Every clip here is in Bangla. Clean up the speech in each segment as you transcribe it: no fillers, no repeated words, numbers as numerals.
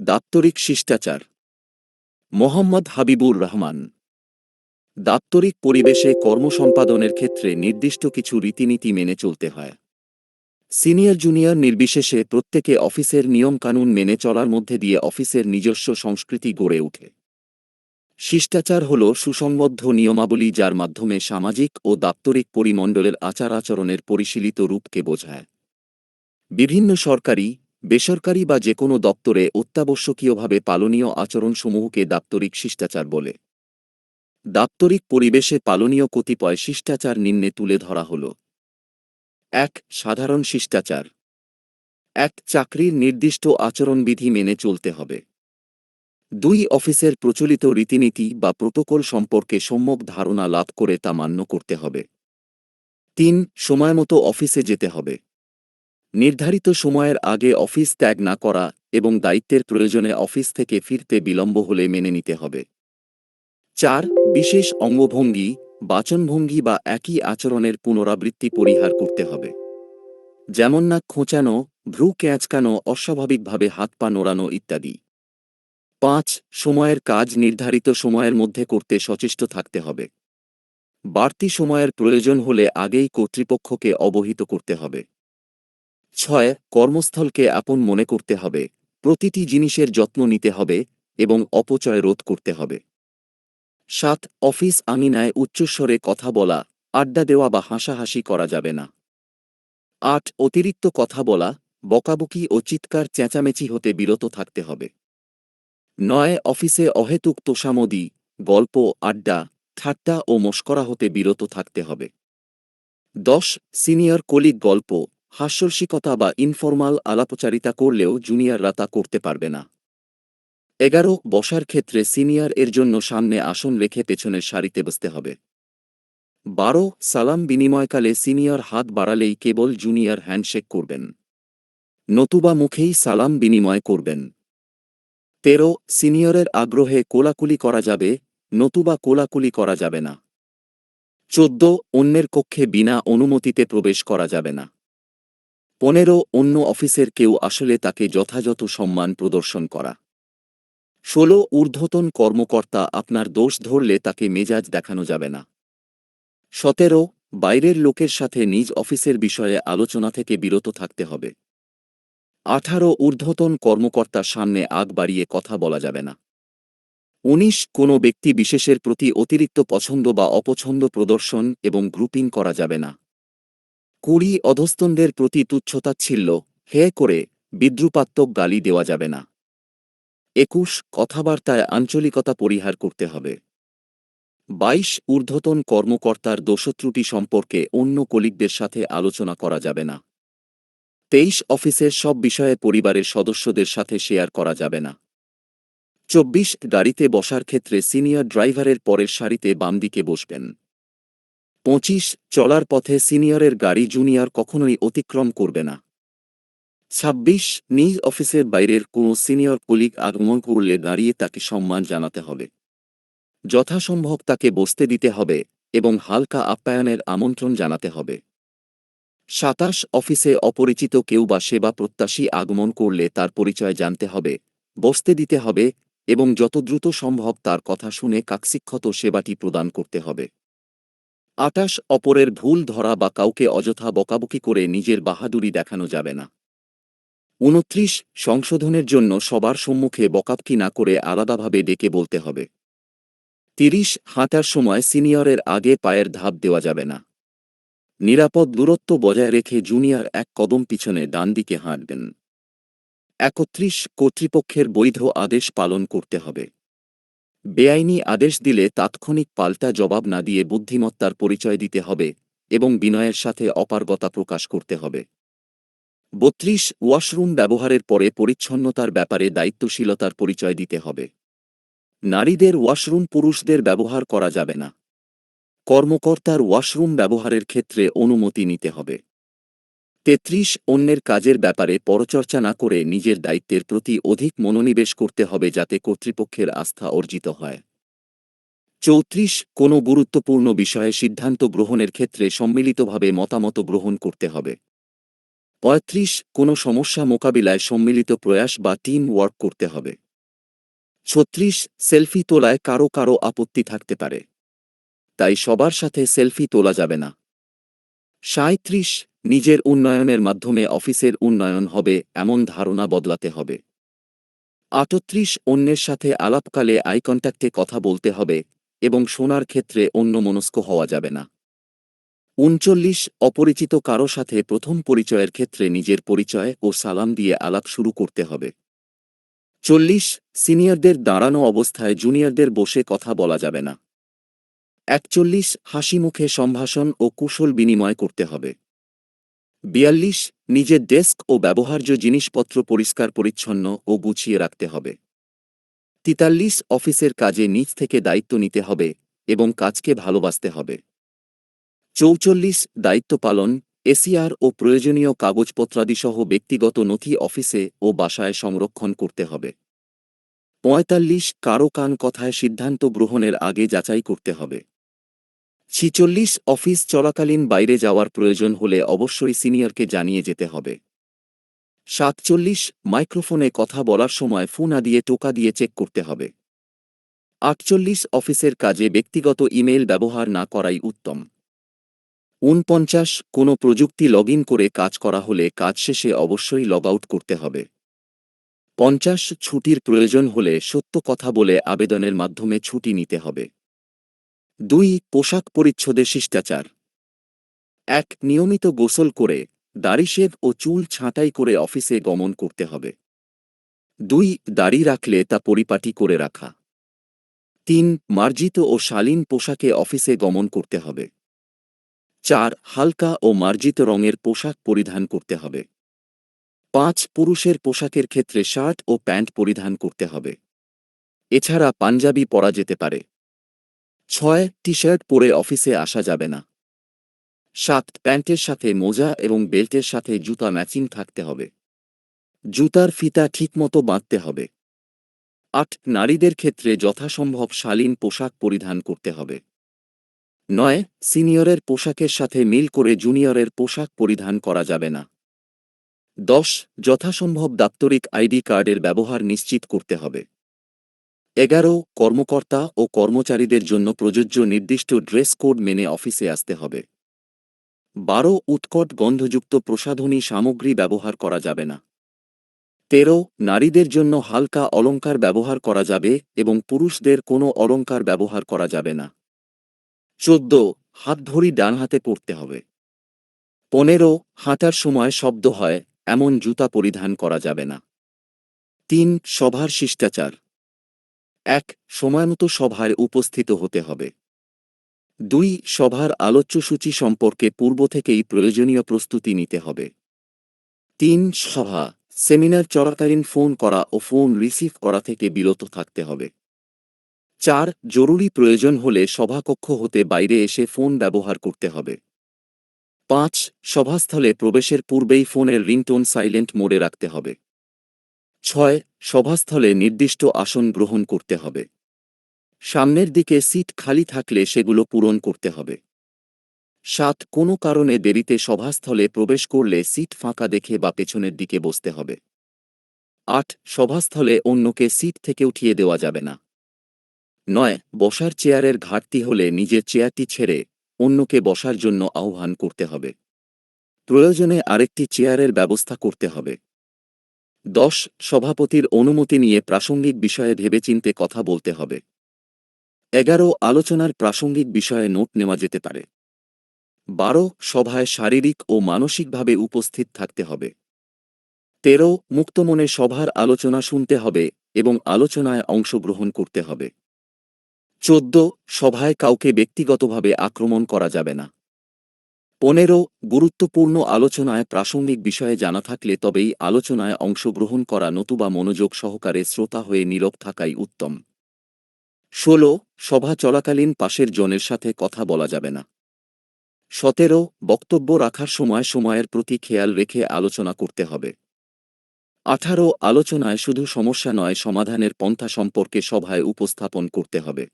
দাপ্তরিক শিষ্টাচার। মোহাম্মদ হাবিবুর রহমান। দাপ্তরিক পরিবেশে কর্ম সম্পাদনের ক্ষেত্রে নির্দিষ্ট কিছু রীতিনীতি মেনে চলতে হয়। সিনিয়র জুনিয়র নির্বিশেষে প্রত্যেকে অফিসের নিয়মকানুন মেনে চলার মধ্যে দিয়ে অফিসের নিজস্ব সংস্কৃতি গড়ে ওঠে। শিষ্টাচার হল সুসংবদ্ধ নিয়মাবলী যার মাধ্যমে সামাজিক ও দাপ্তরিক পরিমণ্ডলের আচার-আচরণের পরিশীলিত রূপকে বোঝায়। বিভিন্ন সরকারি, বেসরকারি বা যেকোনো দপ্তরে অত্যাবশ্যকীয়ভাবে পালনীয় আচরণসমূহকে দাপ্তরিক শিষ্টাচার বলে। দাপ্তরিক পরিবেশে পালনীয় কতিপয় শিষ্টাচার নিম্নে তুলে ধরা হল। ১. সাধারণ শিষ্টাচার। ১. চাকরির নির্দিষ্ট আচরণবিধি মেনে চলতে হবে। ২. অফিসের প্রচলিত রীতিনীতি বা প্রোটোকল সম্পর্কে সম্যক ধারণা লাভ করে তা মান্য করতে হবে। ৩. সময়মতো অফিসে যেতে হবে। নির্ধারিত সময়ের আগে অফিস ত্যাগ না করা এবং দায়িত্বের প্রয়োজনে অফিস থেকে ফিরতে বিলম্ব হলে মেনে নিতে হবে। ৪. বিশেষ অঙ্গভঙ্গি, বাচনভঙ্গি বা একই আচরণের পুনরাবৃত্তি পরিহার করতে হবে। যেমন নাক খোঁচানো, ভ্রু ক্যাঁচকানো, অস্বাভাবিকভাবে হাত পা নোড়ানো ইত্যাদি। ৫. সময়ের কাজ নির্ধারিত সময়ের মধ্যে করতে সচেষ্ট থাকতে হবে। বাড়তি সময়ের প্রয়োজন হলে আগেই কর্তৃপক্ষকে অবহিত করতে হবে। ৬. কর্মস্থলকে আপন মনে করতে হবে, প্রতিটি জিনিসের যত্ন নিতে হবে এবং অপচয় রোধ করতে হবে। ৭. অফিস আঙিনায় উচ্চস্বরে কথা বলা, আড্ডা দেওয়া বা হাসাহাসি করা যাবে না। ৮. অতিরিক্ত কথা বলা, বকাবকি ও চিৎকার চেঁচামেচি হতে বিরত থাকতে হবে। ৯. অফিসে অহেতুক তোষামোদি, গল্প, আড্ডা, ঠাট্টা ও মশকরা হতে বিরত থাকতে হবে। ১০. সিনিয়র কলিগ গল্প, হাস্যরসিকতা বা ইনফরমাল আলাপচারিতা করলেও জুনিয়ররা তা করতে পারবে না। ১১. বসার ক্ষেত্রে সিনিয়র এর জন্য সামনে আসন রেখে পেছনের সারিতে বসতে হবে। ১২. সালাম বিনিময়কালে সিনিয়র হাত বাড়ালেই কেবল জুনিয়র হ্যান্ডশেক করবেন, নতুবা মুখেই সালাম বিনিময় করবেন। ১৩. সিনিয়রের আগ্রহে কোলাকুলি করা যাবে, নতুবা কোলাকুলি করা যাবে না। ১৪. অন্যের কক্ষে বিনা অনুমতিতে প্রবেশ করা যাবে না। ১৫. অন্য অফিসের কেউ আসলে তাকে যথাযথ সম্মান প্রদর্শন করা। ১৬. ঊর্ধ্বতন কর্মকর্তা আপনার দোষ ধরলে তাকে মেজাজ দেখানো যাবে না। ১৭. বাইরের লোকের সাথে নিজ অফিসের বিষয়ে আলোচনা থেকে বিরত থাকতে হবে। ১৮. ঊর্ধ্বতন কর্মকর্তার সামনে আগ বাড়িয়ে কথা বলা যাবে না। ১৯. কোনো ব্যক্তি বিশেষের প্রতি অতিরিক্ত পছন্দ বা অপছন্দ প্রদর্শন এবং গ্রুপিং করা যাবে না। ২০. অধস্তনদের প্রতি তুচ্ছতাচ্ছিল্য, হেয় করে বিদ্রূপাত্মক গালি দেওয়া যাবে না। ২১. কথাবার্তায় আঞ্চলিকতা পরিহার করতে হবে। ২২. ঊর্ধ্বতন কর্মকর্তার দোষত্রুটি সম্পর্কে অন্য কলিগদের সাথে আলোচনা করা যাবে না। ২৩. অফিসের সব বিষয়ে পরিবারের সদস্যদের সাথে শেয়ার করা যাবে না। ২৪. গাড়িতে বসার ক্ষেত্রে সিনিয়র ড্রাইভারের পরের সারিতে বাম দিকে বসবেন। ২৫. চলার পথে সিনিয়রের গাড়ি জুনিয়র কখনোই অতিক্রম করবে না। ২৬. নিজ অফিসের বাইরের কোনো সিনিয়র কলিগ আগমন করলে দাঁড়িয়ে তাকে সম্মান জানাতে হবে। যথাসম্ভব তাকে বসতে দিতে হবে এবং হালকা আপ্যায়নের আমন্ত্রণ জানাতে হবে। ২৭. অফিসে অপরিচিত কেউ বা সেবা প্রত্যাশী আগমন করলে তার পরিচয় জানতে হবে, বসতে দিতে হবে এবং যত দ্রুত সম্ভব তার কথা শুনে কাকশিক্ষত সেবাটি প্রদান করতে হবে। ২৮. অপরের ভুল ধরা বা কাউকে অযথা বকাবকি করে নিজের বাহাদুরি দেখানো যাবে না। ২৯. সংশোধনের জন্য সবার সম্মুখে বকাবকি না করে আলাদাভাবে ডেকে বলতে হবে। ৩০. হাঁটার সময় সিনিয়রের আগে পায়ের ধাপ দেওয়া যাবে না। নিরাপদ দূরত্ব বজায় রেখে জুনিয়র এক কদম পিছনে ডান দিকে হাঁটবেন। ৩১. কর্তৃপক্ষের বৈধ আদেশ পালন করতে হবে। বেআইনি আদেশ দিলে তাৎক্ষণিক পাল্টা জবাব না দিয়ে বুদ্ধিমত্তার পরিচয় দিতে হবে এবং বিনয়ের সাথে অপারগতা প্রকাশ করতে হবে। ৩২. ওয়াশরুম ব্যবহারের পরে পরিচ্ছন্নতার ব্যাপারে দায়িত্বশীলতার পরিচয় দিতে হবে। নারীদের ওয়াশরুম পুরুষদের ব্যবহার করা যাবে না। কর্মকর্তার ওয়াশরুম ব্যবহারের ক্ষেত্রে অনুমতি নিতে হবে। ৩৩. অন্যের কাজের ব্যাপারে পরচর্চা না করে নিজের দায়িত্বের প্রতি অধিক মনোনিবেশ করতে হবে যাতে কর্তৃপক্ষের আস্থা অর্জিত হয়। ৩৪. কোনো গুরুত্বপূর্ণ বিষয়ে সিদ্ধান্ত গ্রহণের ক্ষেত্রে সম্মিলিতভাবে মতামত গ্রহণ করতে হবে। ৩৫ কোনো সমস্যা মোকাবিলায় সম্মিলিত প্রয়াস বা টিম ওয়ার্ক করতে হবে। ৩৬ সেলফি তোলায় কারো কারো আপত্তি থাকতে পারে, তাই সবার সাথে সেলফি তোলা যাবে না। ৩৭ নিজের উন্নয়নের মাধ্যমে অফিসের উন্নয়ন হবে এমন ধারণা বদলাতে হবে। ৩৮ অন্যের সাথে আলাপকালে আই কন্ট্যাক্টে কথা বলতে হবে এবং শোনার ক্ষেত্রে অন্যমনস্ক হওয়া যাবে না। ৩৯ অপরিচিত কারো সাথে প্রথম পরিচয়ের ক্ষেত্রে নিজের পরিচয় ও সালাম দিয়ে আলাপ শুরু করতে হবে। ৪০ সিনিয়রদের দাঁড়ানো অবস্থায় জুনিয়রদের বসে কথা বলা যাবে না। ৪১ হাসিমুখে সম্ভাষণ ও কুশল বিনিময় করতে হবে। ৪২ নিজের ডেস্ক ও ব্যবহার্য জিনিসপত্র পরিষ্কার পরিচ্ছন্ন ও গুছিয়ে রাখতে হবে। ৪৩ অফিসের কাজে নিজ থেকে দায়িত্ব নিতে হবে এবং কাজকে ভালোবাসতে হবে। ৪৪ দায়িত্ব পালন, এসিআর ও প্রয়োজনীয় কাগজপত্রাদিসহ ব্যক্তিগত নথি অফিসে ও বাসায় সংরক্ষণ করতে হবে। ৪৫ কারো কান কথায় সিদ্ধান্ত গ্রহণের আগে যাচাই করতে হবে। ৪৬ অফিস চলাকালীন বাইরে যাওয়ার প্রয়োজন হলে অবশ্যই সিনিয়রকে জানিয়ে যেতে হবে। ৪৭ মাইক্রোফোনে কথা বলার সময় ফু না দিয়ে টোকা দিয়ে চেক করতে হবে। ৪৮ অফিসের কাজে ব্যক্তিগত ইমেইল ব্যবহার না করাই উত্তম। ৪৯ কোনো প্রযুক্তি লগ ইন করে কাজ করা হলে কাজ শেষে অবশ্যই লগ আউট করতে হবে। ৫০ ছুটির প্রয়োজন হলে সত্য কথা বলে আবেদনের মাধ্যমে ছুটি নিতে হবে। ২ পোশাক পরিচ্ছদে শিষ্টাচার। ১ নিয়মিত গোসল করে দাড়ি শেভ ও চুল ছাঁটাই করে অফিসে গমন করতে হবে। ২ দাড়ি রাখলে তা পরিপাটি করে রাখা। ৩ মার্জিত ও শালীন পোশাকে অফিসে গমন করতে হবে। ৪ হালকা ও মার্জিত রঙের পোশাক পরিধান করতে হবে। ৫ পুরুষের পোশাকের ক্ষেত্রে শার্ট ও প্যান্ট পরিধান করতে হবে। এছাড়া পাঞ্জাবি পরা যেতে পারে। ৬ টি শার্ট পরে অফিসে আসা যাবে না। ৭ প্যান্টের সাথে মোজা এবং বেল্টের সাথে জুতা ম্যাচিং থাকতে হবে। জুতার ফিতা ঠিকমতো বাঁধতে হবে। ৮ নারীদের ক্ষেত্রে যথাসম্ভব শালীন পোশাক পরিধান করতে হবে। ৯ সিনিয়রের পোশাকের সাথে মিল করে জুনিয়রের পোশাক পরিধান করা যাবে না। ১০ যথাসম্ভব দাপ্তরিক আইডি কার্ডের ব্যবহার নিশ্চিত করতে হবে। ১১ কর্মকর্তা ও কর্মচারীদের জন্য প্রযোজ্য নির্দিষ্ট ড্রেস কোড মেনে অফিসে আসতে হবে। ১২ উৎকট গন্ধযুক্ত প্রসাধনী সামগ্রী ব্যবহার করা যাবে না। ১৩ নারীদের জন্য হালকা অলংকার ব্যবহার করা যাবে এবং পুরুষদের কোনো অলংকার ব্যবহার করা যাবে না। ১৪ হাতঘড়ি ডান হাতে পরতে হবে। ১৫ হাঁটার সময় শব্দ হয় এমন জুতা পরিধান করা যাবে না। ৩ সভার শিষ্টাচার। ১ সময়মতো সভায় উপস্থিত হতে হবে। ২ সভার আলোচ্যসূচি সম্পর্কে পূর্ব থেকেই প্রয়োজনীয় প্রস্তুতি নিতে হবে। ৩ সভা সেমিনার চলাকালীন ফোন করা ও ফোন রিসিভ করা থেকে বিরত থাকতে হবে। ৪ জরুরি প্রয়োজন হলে সভাকক্ষ হতে বাইরে এসে ফোন ব্যবহার করতে হবে। ৫ সভাস্থলে প্রবেশের পূর্বেই ফোনের রিংটোন সাইলেন্ট মোডে রাখতে হবে। ৬ সভাস্থলে নির্দিষ্ট আসন গ্রহণ করতে হবে। সামনের দিকে সিট খালি থাকলে সেগুলো পূরণ করতে হবে। ৭ কোনো কারণে দেরিতে সভাস্থলে প্রবেশ করলে সিট ফাঁকা দেখে বা পেছনের দিকে বসতে হবে। ৮ সভাস্থলে অন্যকে সিট থেকে উঠিয়ে দেওয়া যাবে না। ৯ বসার চেয়ারের ঘাটতি হলে নিজের চেয়ারটি ছেড়ে অন্যকে বসার জন্য আহ্বান করতে হবে। প্রয়োজনে আরেকটি চেয়ারের ব্যবস্থা করতে হবে। ১০ সভাপতির অনুমতি নিয়ে প্রাসঙ্গিক বিষয়ে ভেবেচিন্তে কথা বলতে হবে। ১১ আলোচনার প্রাসঙ্গিক বিষয়ে নোট নেওয়া যেতে পারে। ১২ সভায় শারীরিক ও মানসিকভাবে উপস্থিত থাকতে হবে। ১৩ মুক্তমনে সভার আলোচনা শুনতে হবে এবং আলোচনায় অংশগ্রহণ করতে হবে। ১৪ সভায় কাউকে ব্যক্তিগতভাবে আক্রমণ করা যাবে না। ১৫ গুরুত্বপূর্ণ আলোচনায় প্রাসঙ্গিক বিষয়ে জানা থাকলে তবেই আলোচনায় অংশগ্রহণ করা নতুবা মনোযোগ সহকারে শ্রোতা হয়ে নীরব থাকাই উত্তম। ১৬ সভা চলাকালীন পাশের জনের সাথে কথা বলা যাবে না। ১৭ বক্তব্য রাখার সময় সময়ের প্রতি খেয়াল রেখে আলোচনা করতে হবে। ১৮ আলোচনায় শুধু সমস্যা নয় সমাধানের পন্থা সম্পর্কে সভায় উপস্থাপন করতে হবে।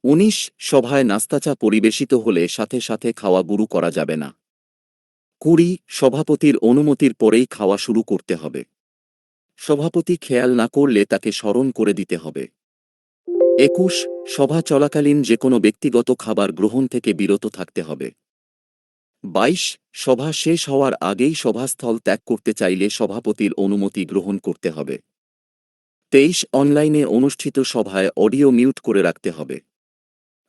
১৯ সভায় নাস্তাচা পরিবেশিত হলে সাথে সাথে খাওয়া গুরু করা যাবে না। 20 সভাপতির অনুমতির পরেই খাওয়া শুরু করতে হবে। সভাপতি খেয়াল না করলে তাকে স্মরণ করে দিতে হবে। 21 সভা চলাকালীন যেকোনো ব্যক্তিগত খাবার গ্রহণ থেকে বিরত থাকতে হবে। 22 সভা শেষ হওয়ার আগেই সভাস্থল ত্যাগ করতে চাইলে সভাপতির অনুমতি গ্রহণ করতে হবে। 23 অনলাইনে অনুষ্ঠিত সভায় অডিও মিউট করে রাখতে হবে।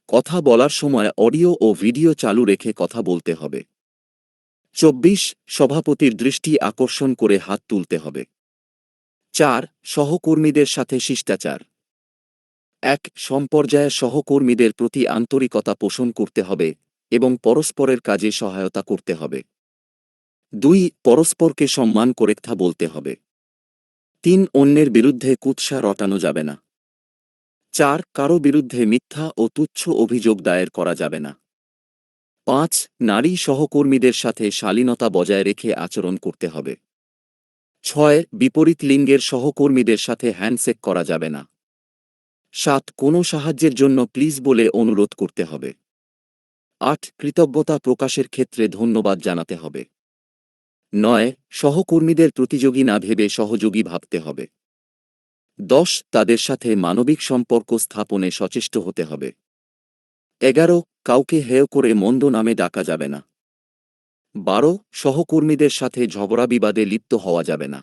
কথা বলার সময় অডিও ও ভিডিও চালু রেখে কথা বলতে হবে। 24 সভাপতির দৃষ্টি আকর্ষণ করে হাত তুলতে হবে। 4 সহকর্মীদের সাথে শিষ্টাচার। 1 সম্পর্যায়ে সহকর্মীদের প্রতি আন্তরিকতা পোষণ করতে হবে এবং পরস্পরের কাজে সহায়তা করতে হবে। 2 পরস্পরকে সম্মান করে কথা বলতে হবে। 3 অন্যের বিরুদ্ধে কুৎসা রটানো যাবে না। 4 কারো বিরুদ্ধে মিথ্যা ও তুচ্ছ অভিযোগ দায়ের করা যাবে না। 5 নারী সহকর্মীদের সাথে শালীনতা বজায় রেখে আচরণ করতে হবে। 6 বিপরীত লিঙ্গের সহকর্মীদের সাথে হ্যান্ডশেক করা যাবে না। 7 কোনো সাহায্যের জন্য প্লিজ বলে অনুরোধ করতে হবে। 8 কৃতজ্ঞতা প্রকাশের ক্ষেত্রে ধন্যবাদ জানাতে হবে। 9 সহকর্মীদের প্রতিযোগী না ভেবে সহযোগী ভাবতে হবে। 10 তাদের সাথে মানবিক সম্পর্ক স্থাপনে সচেষ্ট হতে হবে। 11 কাউকে হেয় করে মন্দ নামে ডাকা যাবে না। 12 সহকর্মীদের সাথে ঝগড়া বিবাদে লিপ্ত হওয়া যাবে না।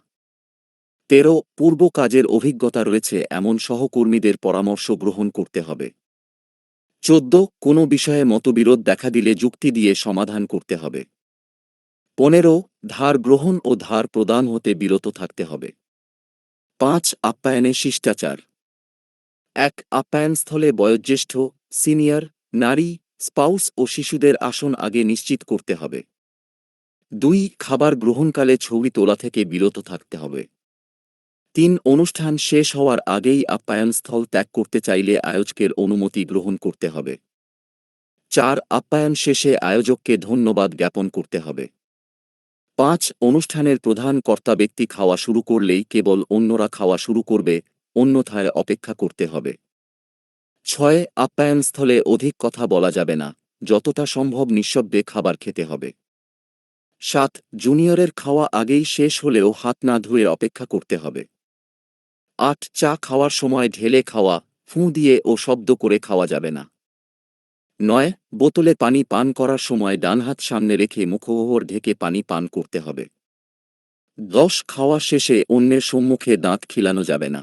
13 পূর্ব কাজের অভিজ্ঞতা রয়েছে এমন সহকর্মীদের পরামর্শ গ্রহণ করতে হবে। 14 কোনো বিষয়ে মতবিরোধ দেখা দিলে যুক্তি দিয়ে সমাধান করতে হবে। 15 ধার গ্রহণ ও ধার প্রদান হতে বিরত থাকতে হবে। 5 আপ্যায়নে শিষ্টাচার। 1 আপ্যায়নস্থলে বয়োজ্যেষ্ঠ, সিনিয়র, নারী, স্পাউস ও শিশুদের আসন আগে নিশ্চিত করতে হবে। 2 খাবার গ্রহণকালে ছবি তোলা থেকে বিরত থাকতে হবে। 3 অনুষ্ঠান শেষ হওয়ার আগেই আপ্যায়নস্থল ত্যাগ করতে চাইলে আয়োজকের অনুমতি গ্রহণ করতে হবে। 4 আপ্যায়ন শেষে আয়োজককে ধন্যবাদ জ্ঞাপন করতে হবে। 5 অনুষ্ঠানের প্রধান কর্তা ব্যক্তি খাওয়া শুরু করলেই কেবল অন্যরা খাওয়া শুরু করবে, অন্যথায় অপেক্ষা করতে হবে। 6 আপ্যায়নস্থলে অধিক কথা বলা যাবে না, যতটা সম্ভব নিঃশব্দে খাবার খেতে হবে। 7 জুনিয়রের খাওয়া আগেই শেষ হলেও হাত না ধুয়ে অপেক্ষা করতে হবে। 8 চা খাওয়ার সময় ঢেলে খাওয়া, ফুঁ দিয়ে ও শব্দ করে খাওয়া যাবে না। 9 বোতলে পানি পান করার সময় ডান হাত সামনে রেখে মুখগহ্বর ঢেকে পানি পান করতে হবে। 10 খাওয়া শেষে অন্যের সম্মুখে দাঁত খিলানো যাবে না।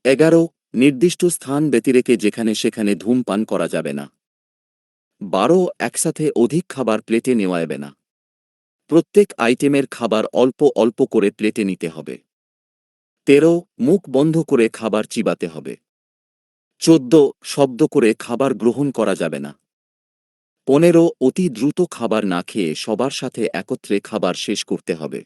11 নির্দিষ্ট স্থান ব্যতিরেকে যেখানে সেখানে ধূমপান করা যাবে না। 12 একসাথে অধিক খাবার প্লেটে নেওয়া যাবে না। প্রত্যেক আইটেমের খাবার অল্প অল্প করে প্লেটে নিতে হবে। 13 মুখ বন্ধ করে খাবার চিবাতে হবে। 14 শব্দ করে খাবার গ্রহণ করা যাবে না। 15 অতি দ্রুত খাবার না খেয়ে সবার সাথে একত্রে খাবার শেষ করতে হবে।